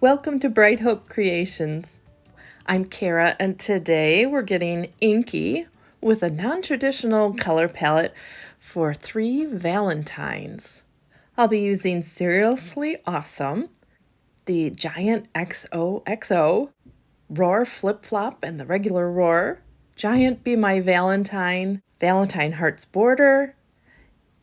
Welcome to Bright Hope Creations. I'm Kara, and today we're getting inky with a non-traditional color palette for 3 Valentines. I'll be using Seriously Awesome, the Giant XOXO, Roar Flip Flop and the regular Roar, Giant Be My Valentine, Valentine Hearts Border,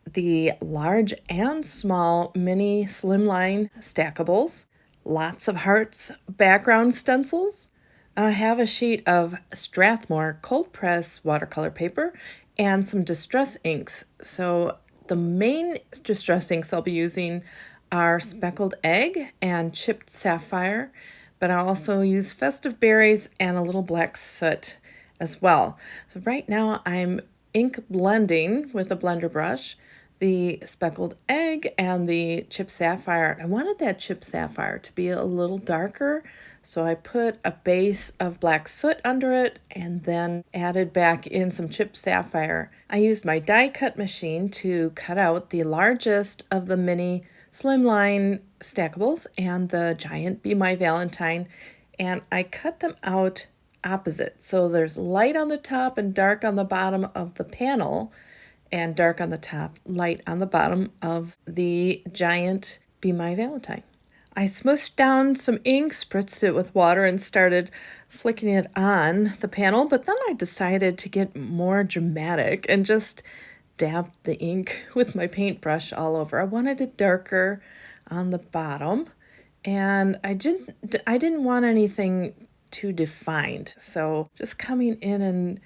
the large and small mini slimline stackables, lots of hearts background stencils. I have a sheet of Strathmore cold press watercolor paper and some distress inks. So the main distress inks I'll be using are Speckled Egg and Chipped Sapphire, but I'll also use Festive Berries and a little black soot as well. So right now I'm ink blending with a blender brush the Speckled Egg and the Chipped Sapphire. I wanted that Chipped Sapphire to be a little darker, so I put a base of black soot under it and then added back in some Chipped Sapphire. I used my die cut machine to cut out the largest of the mini slimline stackables and the Giant Be My Valentine, and I cut them out opposite. So there's light on the top and dark on the bottom of the panel, and dark on the top, light on the bottom of the Giant Be My Valentine. I smooshed down some ink, spritzed it with water, and started flicking it on the panel, but then I decided to get more dramatic and just dab the ink with my paintbrush all over. I wanted it darker on the bottom, and I didn't want anything too defined, so just coming in and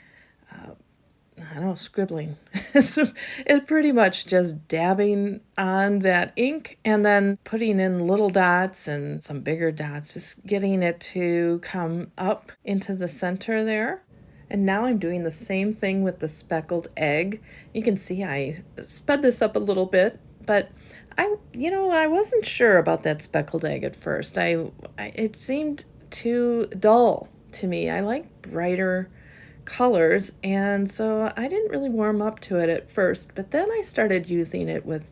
I don't know, scribbling. It's pretty much just dabbing on that ink and then putting in little dots and some bigger dots, just getting it to come up into the center there. And now I'm doing the same thing with the Speckled Egg. You can see I sped this up a little bit, but I wasn't sure about that Speckled Egg at first. It seemed too dull to me. I like brighter colors, and so I didn't really warm up to it at first, but then I started using it with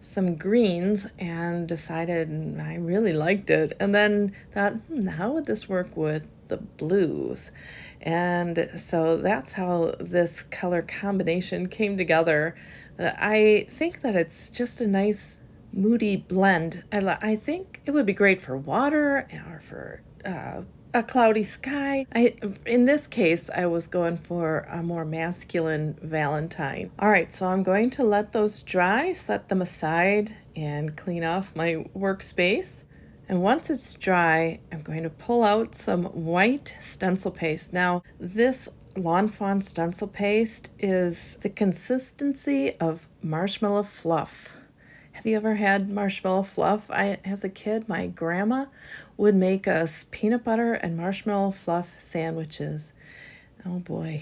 some greens and decided I really liked it, and then thought, how would this work with the blues? And so that's how this color combination came together. I think that it's just a nice moody blend. I think it would be great for water or for a cloudy sky. In this case, I was going for a more masculine Valentine. All right, so I'm going to let those dry, set them aside, and clean off my workspace. And once it's dry, I'm going to pull out some white stencil paste. Now, this Lawn Fawn stencil paste is the consistency of marshmallow fluff. Have you ever had marshmallow fluff? As a kid, my grandma would make us peanut butter and marshmallow fluff sandwiches. Oh boy,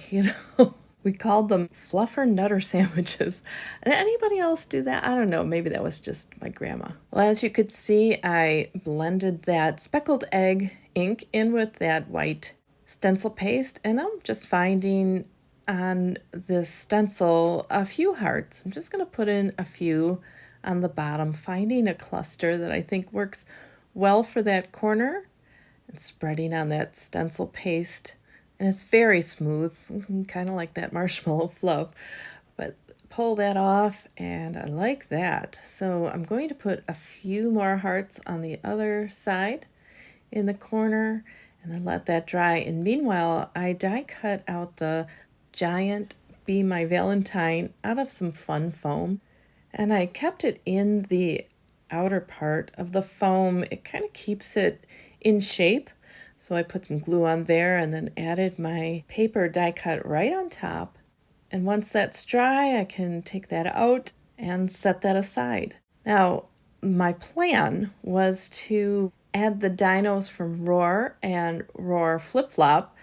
we called them fluffer nutter sandwiches. Did anybody else do that? I don't know, maybe that was just my grandma. Well, as you could see, I blended that Speckled Egg ink in with that white stencil paste, and I'm just finding on this stencil a few hearts. I'm just going to put in a few on the bottom, finding a cluster that I think works well for that corner and spreading on that stencil paste. And it's very smooth, kind of like that marshmallow fluff, but pull that off, and I like that. So I'm going to put a few more hearts on the other side in the corner and then let that dry. And meanwhile, I die cut out the Giant Be My Valentine out of some fun foam. And I kept it in the outer part of the foam. It kind of keeps it in shape. So I put some glue on there and then added my paper die cut right on top. And once that's dry, I can take that out and set that aside. Now, my plan was to add the dinos from Roar and Roar Flip Flop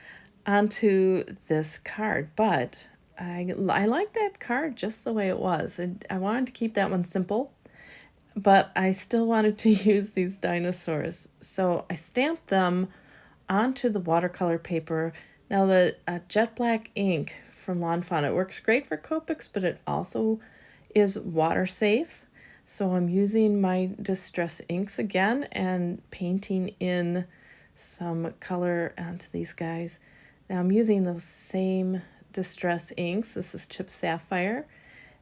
onto this card, but I like that card just the way it was. And I wanted to keep that one simple, but I still wanted to use these dinosaurs. So I stamped them onto the watercolor paper. Now the jet black ink from Lawn Fawn, it works great for Copics, but it also is water safe. So I'm using my Distress inks again and painting in some color onto these guys. Now I'm using those same Distress inks. This is Chip Sapphire.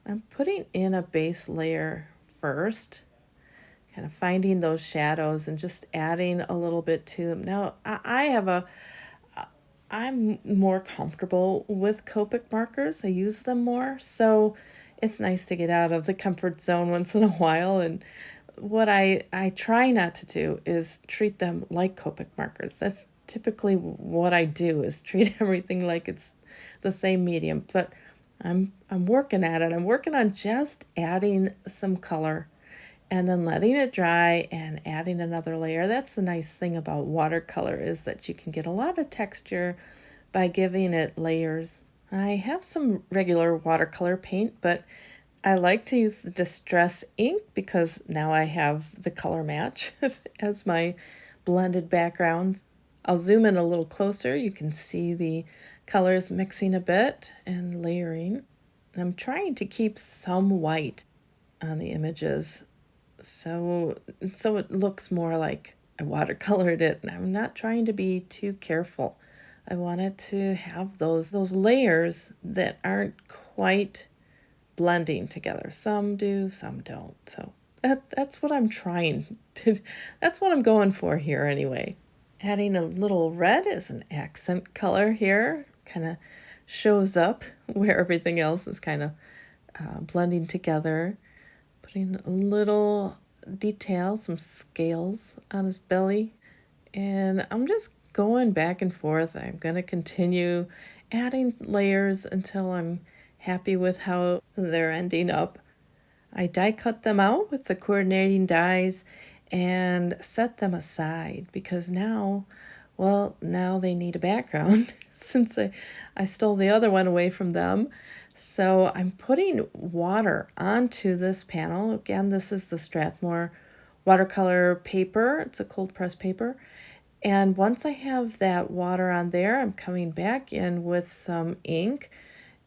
I'm putting in a base layer first, kind of finding those shadows and just adding a little bit to them. Now I'm more comfortable with Copic markers. I use them more, so it's nice to get out of the comfort zone once in a while. And what I try not to do is treat them like Copic markers. That's typically what I do, is treat everything like it's the same medium. But I'm working at it. I'm working on just adding some color and then letting it dry and adding another layer. That's the nice thing about watercolor, is that you can get a lot of texture by giving it layers. I have some regular watercolor paint, but I like to use the Distress ink because now I have the color match as my blended background. I'll zoom in a little closer. You can see the colors mixing a bit and layering. And I'm trying to keep some white on the images so it looks more like I watercolored it, and I'm not trying to be too careful. I wanted to have those layers that aren't quite blending together. Some do, some don't. So that's what I'm trying to that's what I'm going for here anyway. Adding a little red as an accent color here kind of shows up where everything else is kind of blending together. Putting a little detail, some scales on his belly. And I'm just going back and forth. I'm going to continue adding layers until I'm happy with how they're ending up. I die cut them out with the coordinating dies and set them aside because now they need a background since I stole the other one away from them. So I'm putting water onto this panel. Again, this is the Strathmore watercolor paper. It's a cold press paper. And once I have that water on there, I'm coming back in with some ink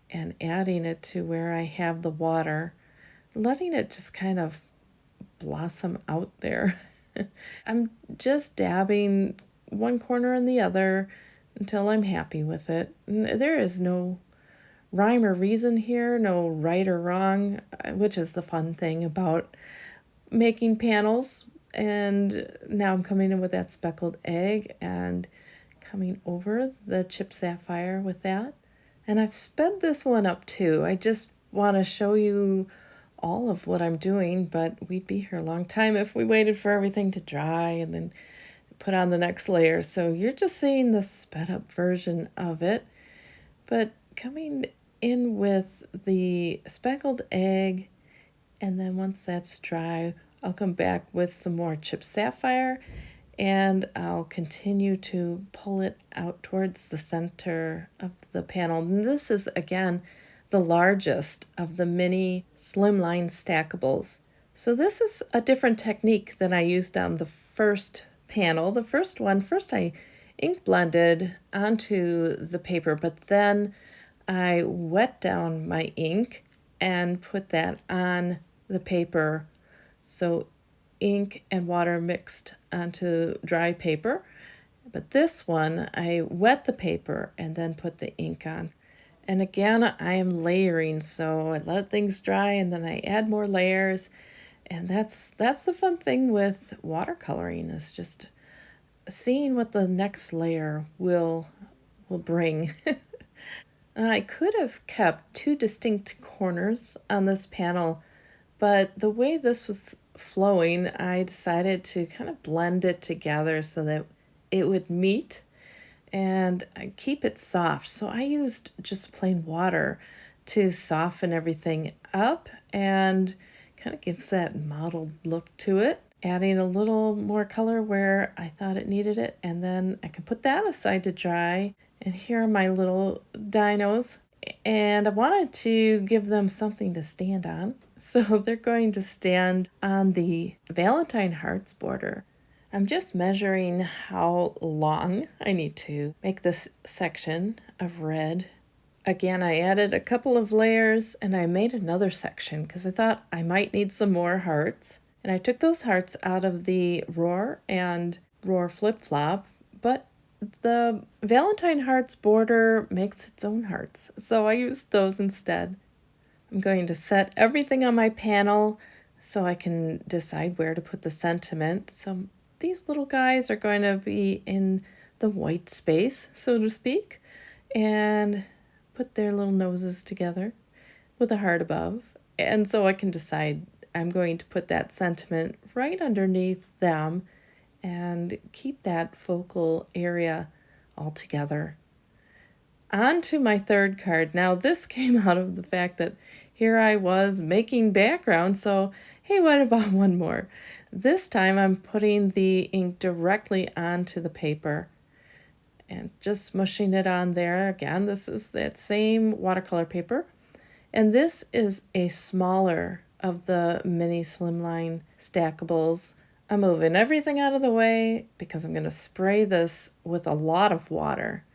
and adding it to where I have the water, letting it just kind of blossom out there. I'm just dabbing one corner and the other until I'm happy with it. There is no rhyme or reason here, no right or wrong, which is the fun thing about making panels. And now I'm coming in with that speckled egg and coming over the Chip Sapphire with that. And I've sped this one up too. I just want to show you all of what I'm doing, but we'd be here a long time if we waited for everything to dry and then put on the next layer. So you're just seeing the sped up version of it. But coming in with the speckled egg, and then once that's dry, I'll come back with some more Chip Sapphire and I'll continue to pull it out towards the center of the panel. And this is, again, the largest of the mini slimline stackables. So this is a different technique than I used on the first panel. The first one, first I ink blended onto the paper, but then I wet down my ink and put that on the paper. So ink and water mixed onto dry paper. But this one, I wet the paper and then put the ink on. And again, I am layering, so I let things dry and then I add more layers. And that's the fun thing with watercoloring, is just seeing what the next layer will bring. I could have kept two distinct corners on this panel, but the way this was flowing, I decided to kind of blend it together so that it would meet and keep it soft. So I used just plain water to soften everything up and kind of gives that mottled look to it. Adding a little more color where I thought it needed it, and then I can put that aside to dry. And here are my little dinos, and I wanted to give them something to stand on. So they're going to stand on the Valentine hearts border. I'm just measuring how long I need to make this section of red Again, I added a couple of layers and I made another section because I thought I might need some more hearts. And I took those hearts out of the Roar and Roar flip-flop, but the Valentine Hearts border makes its own hearts, so I used those instead. I'm going to set everything on my panel so I can decide where to put the sentiment. So these little guys are going to be in the white space, so to speak, and put their little noses together with a heart above. And so I can decide I'm going to put that sentiment right underneath them and keep that focal area all together. On to my third card. Now, this came out of the fact that here I was making background, so hey, what about one more? This time I'm putting the ink directly onto the paper and just smushing it on there. Again, this is that same watercolor paper, and this is a smaller of the mini slimline stackables. I'm moving everything out of the way because I'm going to spray this with a lot of water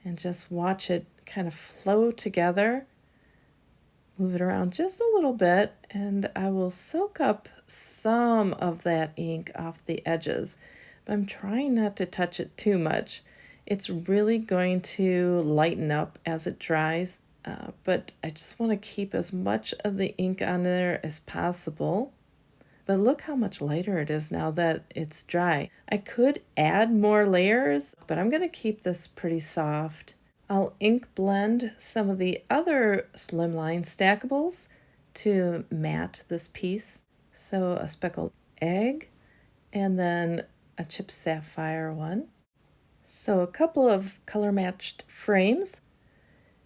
and just watch it kind of flow together. Move it around just a little bit, and I will soak up some of that ink off the edges, but I'm trying not to touch it too much. It's really going to lighten up as it dries, but I just want to keep as much of the ink on there as possible. But look how much lighter it is now that it's dry. I could add more layers, but I'm going to keep this pretty soft. I'll ink blend some of the other slimline stackables to matte this piece. So a speckled egg and then a chipped sapphire one. So a couple of color matched frames.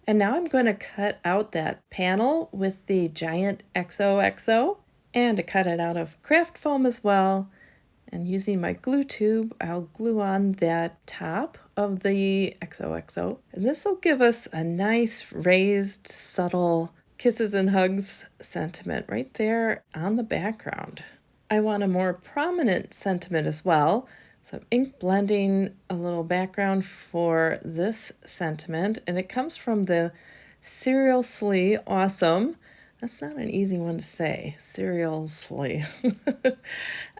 And now I'm going to cut out that panel with the giant XOXO and to cut it out of craft foam as well. And using my glue tube, I'll glue on that top of the XOXO. And this will give us a nice raised, subtle kisses and hugs sentiment right there on the background. I want a more prominent sentiment as well. So I'm ink blending a little background for this sentiment, and it comes from the Seriously Awesome. That's not an easy one to say, seriously.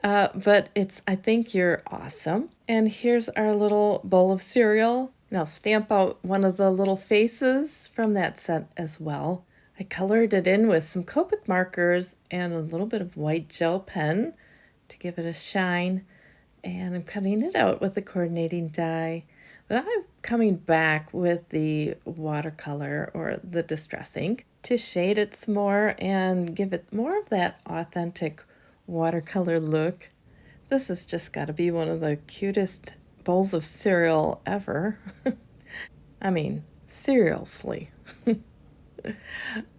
But it's I think you're awesome. And here's our little bowl of cereal. And I'll stamp out one of the little faces from that set as well. I colored it in with some Copic markers and a little bit of white gel pen to give it a shine. And I'm cutting it out with the coordinating die. But I'm coming back with the watercolor or the distress ink to shade it some more and give it more of that authentic watercolor look. This has just got to be one of the cutest bowls of cereal ever. I mean, seriously.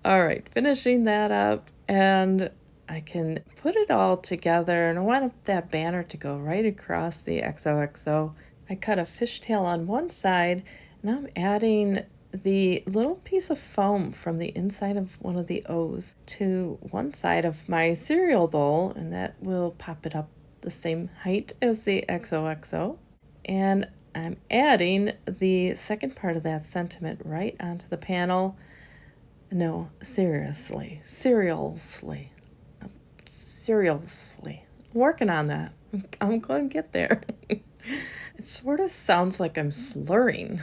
All right, finishing that up, and I can put it all together, and I want that banner to go right across the XOXO. I cut a fishtail on one side, and I'm adding the little piece of foam from the inside of one of the O's to one side of my cereal bowl, and that will pop it up the same height as the XOXO. And I'm adding the second part of that sentiment right onto the panel. No, seriously. Working on that. I'm going to get there. It sort of sounds like I'm slurring.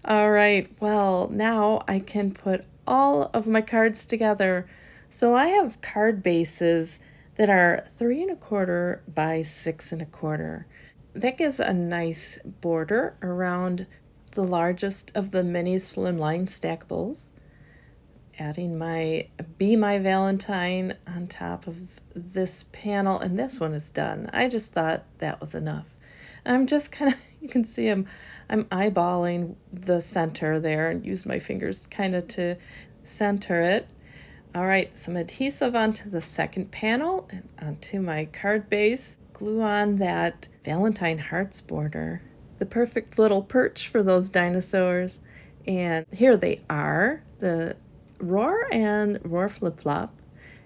All right, well, now I can put all of my cards together. So I have card bases that are 3¼ by 6¼ That gives a nice border around the largest of the mini slimline stackables. Adding my Be My Valentine on top of this panel, and this one is done. I just thought that was enough. I'm just kind of, you can see I'm eyeballing the center there and use my fingers kind of to center it. All right, some adhesive onto the second panel and onto my card base. Glue on that Valentine hearts border. The perfect little perch for those dinosaurs. And here they are, the Roar and Roar flip-flop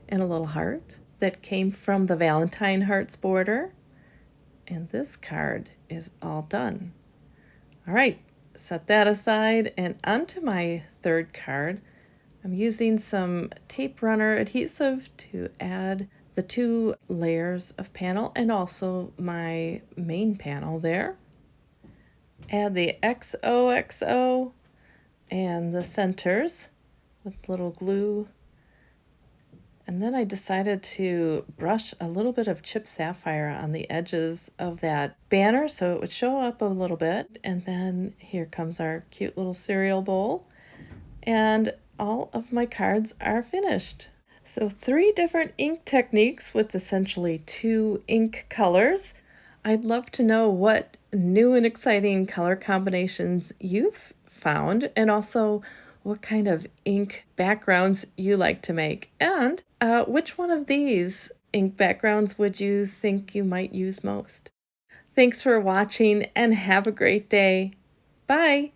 and a little heart that came from the Valentine hearts border. And this card is all done. All right, set that aside, and onto my third card, I'm using some tape runner adhesive to add the 2 layers of panel and also my main panel there. Add the XOXO and the centers with little glue. And then I decided to brush a little bit of chipped sapphire on the edges of that banner so it would show up a little bit. And then here comes our cute little cereal bowl. And all of my cards are finished. So 3 different ink techniques with essentially 2 ink colors. I'd love to know what new and exciting color combinations you've found, and also what kind of ink backgrounds you like to make, and which one of these ink backgrounds would you think you might use most. Thanks for watching and have a great day. Bye!